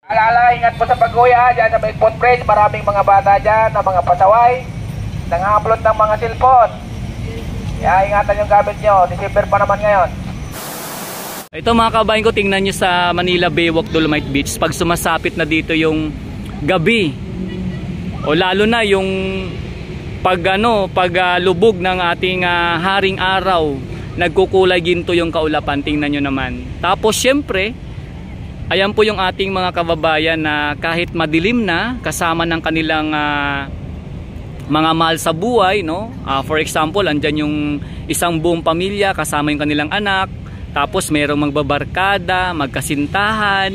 Alala, ingat po sa pag-uwi ha, dyan sa may footbridge, maraming mga bata dyan, na mga pasaway, nang-upload ng mga cellphone. Kaya ingatan yung gamit nyo, December pa naman ngayon. Ito mga kabayan ko, tingnan nyo sa Manila Baywalk Dolomite Beach. Pag sumasapit na dito yung gabi, o lalo na yung paglubog ng ating haring araw, nagkukulay ginto yung kaulapan, tingnan nyo naman. Tapos syempre, ayan po yung ating mga kababayan na kahit madilim na, kasama ng kanilang mga mahal sa buhay, no? For example, andyan yung isang buong pamilya, kasama yung kanilang anak, tapos merong magbabarkada, magkasintahan,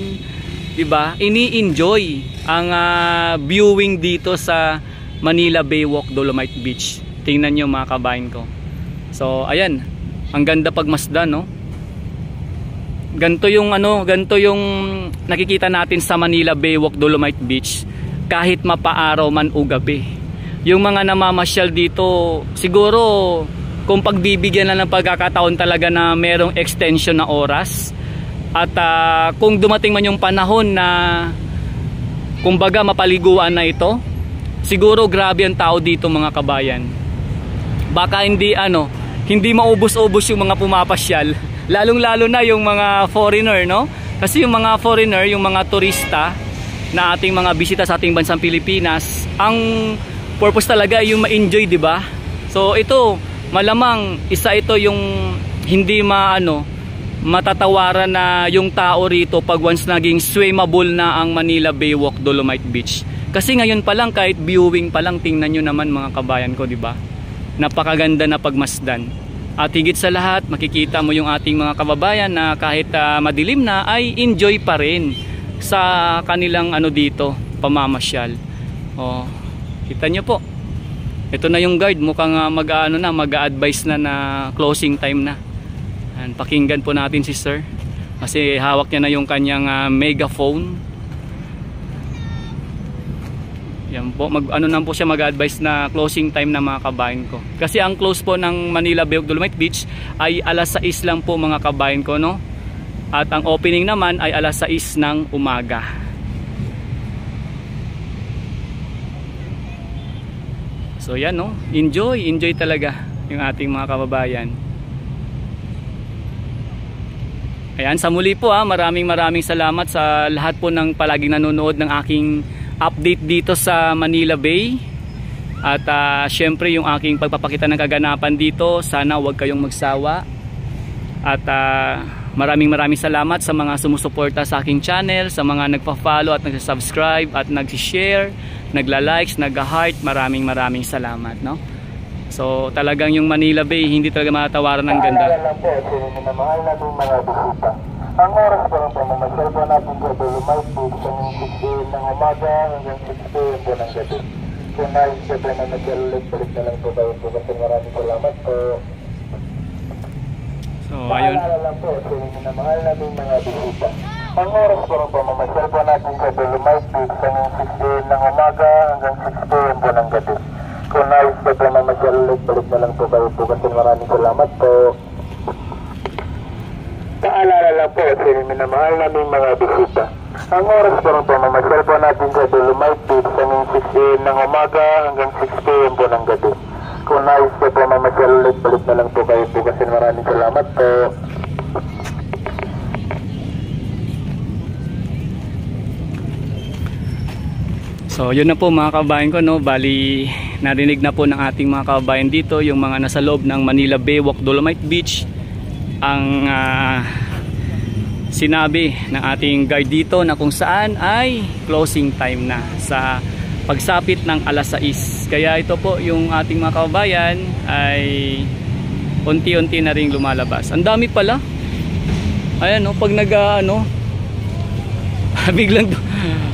diba? Ini-enjoy ang viewing dito sa Manila Baywalk Dolomite Beach. Tingnan nyo mga kabayan ko. So, ayan, ang ganda pagmasdan, no? Ganto yung nakikita natin sa Manila Baywalk Dolomite Beach kahit mapaaraw man o gabi. Yung mga namamasyal dito, siguro kung pagbibigyan lang ng pagkakataon talaga na merong extension na oras, at kung dumating man yung panahon na kumbaga mapaliguan na ito, siguro grabe ang tao dito mga kabayan. Baka hindi maubos-ubos yung mga pumapasyal. Lalong-lalo na yung mga foreigner, no? Kasi yung mga foreigner, yung mga turista na ating mga bisita sa ating bansang Pilipinas, ang purpose talaga ay yung ma-enjoy, di ba? So ito, malamang isa ito yung hindi matatawaran na yung tao rito pag once naging swimmable na ang Manila Baywalk Dolomite Beach. Kasi ngayon pa lang, kahit viewing pa lang, tingnan nyo naman mga kabayan ko, di ba? Napakaganda na pagmasdan. At higit sa lahat, makikita mo yung ating mga kababayan na kahit madilim na ay enjoy pa rin sa kanilang dito, pamamasyal. Oh, kita nyo po. Ito na yung guard, mukhang mag-a-advise na closing time na. And pakinggan po natin si sir. Kasi hawak niya na yung kanyang megaphone. Yan po, po siya mag-advise na closing time na mga kabayan ko. Kasi ang close po ng Manila Baywalk Dolomite Beach ay alas 6 lang po mga kabayan ko, no? At ang opening naman ay alas 6 ng umaga. So yan, no? Enjoy talaga yung ating mga kababayan. Ayan, sa muli po maraming salamat sa lahat po ng palaging nanonood ng aking update dito sa Manila Bay. At syempre yung aking pagpapakita ng kaganapan dito, sana huwag kayong magsawa. At maraming salamat sa mga sumusuporta sa aking channel, sa mga nagpa-follow at nag-subscribe at nag-share, nagla-likes, nag-heart. Maraming salamat, no? So talagang yung Manila Bay hindi talaga matatawaran ng ganda. Minamahal natin mga bisita. Ang oras po ng pamamasyal po natin sa Dolomite Beach ng 6 ng umaga hanggang 6 po ng gabi. Kung nais po na nag-ulit, balik na lang po kayo po kasi maraming salamat po. So ayun. Paalala lang po sa minamahal natin mga bisita. Ang oras po ng pamamasyal po natin sa Dolomite Beach ng 6 ng umaga hanggang 6 po ng gabi. Kung nais po na nag-ulit, balik na lang po kayo po kasi maraming salamat po. Paalala lang po sa minamahal namin mga bisita. Ang oras po ng pamamasyal po natin sa Dolomite Beach ng 6 ng umaga hanggang 6 p.m. po ng gabi. Kung nais po mamasyal ulit, balik na lang po kayo po kasi maraming salamat po. So yun na po mga kabayan ko, no? Bali narinig na po ng ating mga kabayan dito, yung mga nasa loob ng Manila Baywalk Dolomite Beach, ang sinabi ng ating guide dito na kung saan ay closing time na sa pagsapit ng alas 6. Kaya ito po yung ating mga kabayan ay unti-unti na ring lumalabas. Ang dami pala. Ayan, no, pag biglang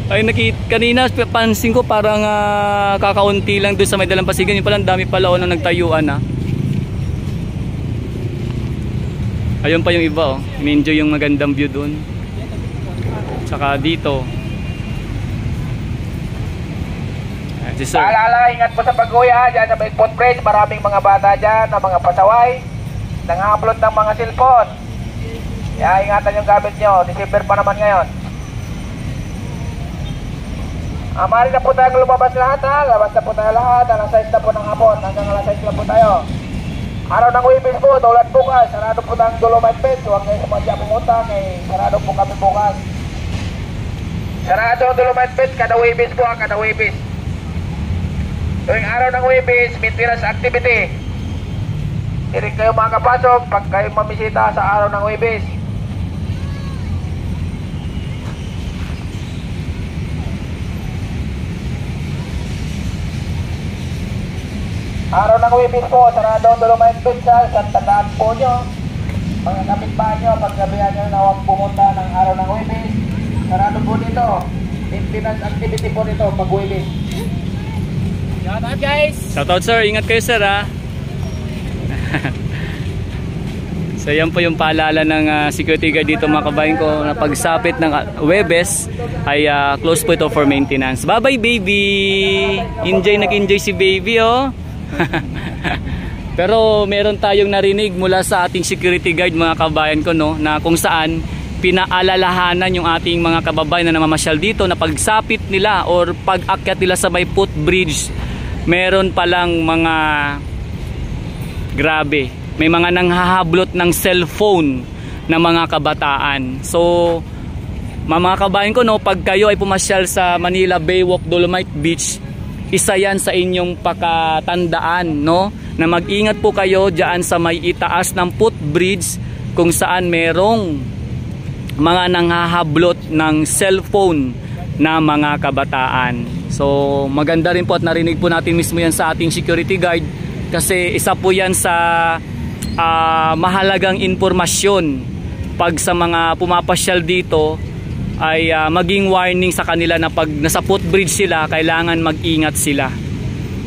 ay kanina pansin ko parang kakaunti lang doon sa may dalampasigan. Yung pala ang dami pala na nagtayuan na. Ayun pa yung iba, oh. In-enjoy yung magandang view doon. Saka dito. Si sir. Paalala, ingat po sa pag-uwi dyan sa may footbridge, maraming mga bata dyan na mga pasaway, nang-upload ng mga cellphone. Kaya ingatan yung gamit nyo, December pa naman ngayon. Maaari na po tayong lumabas lahat ha. Labas na po tayo lahat. Alas 6 na po ng hapon. Hanggang alas 6 na po tayo. Araw ng Webes po, tulad bukas. Sarado po ng Dolomite Beach. Huwag kayo sumadya pumunta. Sarado po kami bukas. Sarado ang Dolomite Beach. Kada Webes po, kada Webes. Tuwing araw ng Webes, maintenance activity. Hindi kayo makakapasok pag kayo mamisita sa araw ng Webes. Araw ng Webes po, sarado ang Dolomite Beach sa tandaan po nyo. Mga kapitbahay nyo, paggabihan nyo na huwag pumunta ng araw ng Webes. Sarado po dito. Maintenance activity po dito pag Webes. Shoutout guys! Shoutout sir, ingat kayo sir ha. So yan po yung paalala ng security guard dito mga kabayan ko, na pagsapit ng Webes ay close po ito for maintenance. Bye bye baby! Nag-enjoy si baby oh. Pero meron tayong narinig mula sa ating security guard mga kabayan ko no, na kung saan pinaalalahanan yung ating mga kababayan na namamasyal dito na pagsapit nila or pag-akyat nila sa may footbridge, meron palang mga grabe, may mga nanghahablot ng cellphone na mga kabataan. So mga kabayan ko no, pag kayo ay pumasyal sa Manila Baywalk Dolomite Beach, isa yan sa inyong pakatandaan no, na mag-ingat po kayo dyan sa may itaas ng footbridge kung saan merong mga nanghahablot ng cellphone na mga kabataan. So maganda rin po at narinig po natin mismo yan sa ating security guard, kasi isa po yan sa mahalagang impormasyon pag sa mga pumapasyal dito ay maging warning sa kanila na pag nasa footbridge sila, kailangan mag-ingat sila.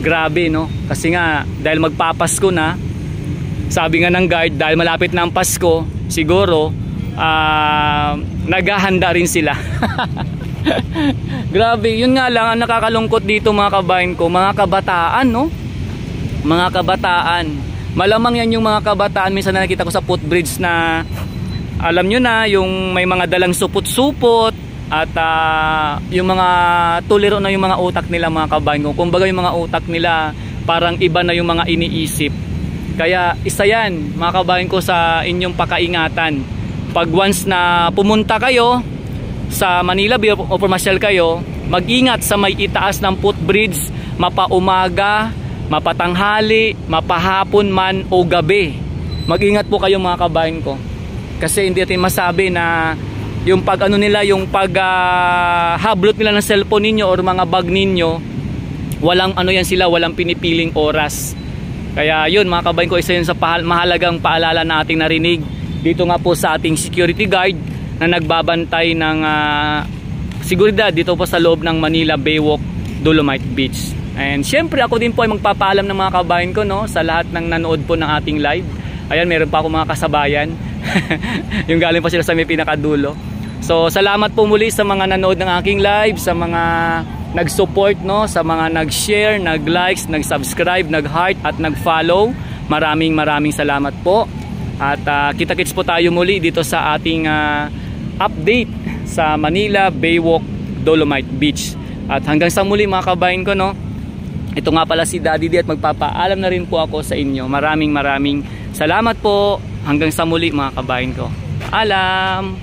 Grabe no, kasi nga dahil magpapasko na, sabi nga ng guard, dahil malapit na ang Pasko, siguro naghahanda rin sila. Grabe, yun nga lang ang nakakalungkot dito mga kabayan ko, mga kabataan no, mga kabataan. Malamang yan yung mga kabataan minsan na nakita ko sa footbridge na alam nyo na yung may mga dalang supot-supot at yung mga tuliro na yung mga utak nila mga kabayan ko. Kumbaga yung mga utak nila parang iba na yung mga iniisip. Kaya isa yan mga kabayan ko sa inyong pakaingatan. Pag once na pumunta kayo sa Manila Bay o pumasyal kayo, mag-ingat sa may itaas ng footbridge, mapaumaga, mapatanghali, mapahapon man o gabi. Mag-ingat po kayo mga kabayan ko. Kasi hindi natin masabi na yung pag ano nila, yung pag hablot nila ng cellphone ninyo or mga bag ninyo, walang ano yan sila, walang pinipiling oras. Kaya yun mga kabayan ko, isa yun sa mahalagang paalala na ating narinig dito nga po sa ating security guard na nagbabantay ng seguridad dito po sa loob ng Manila Baywalk Dolomite Beach. And syempre ako din po ay magpapaalam ng mga kabayan ko no, sa lahat ng nanood po ng ating live. Ayan, meron pa ako mga kasabayan. Yung galing pa sila sa may pinakadulo. So salamat po muli sa mga nanood ng aking live, sa mga nag-support no, sa mga nag-share, nag-likes, nag-subscribe, nag-heart at nag-follow. Maraming salamat po. At kita-kits po tayo muli dito sa ating update sa Manila Baywalk Dolomite Beach. At hanggang sa muli mga kabayan ko no. Ito nga pala si Daddy D at magpapaalam na rin po ako sa inyo. Maraming salamat po. Hanggang sa muli mga kabayan ko. Alam!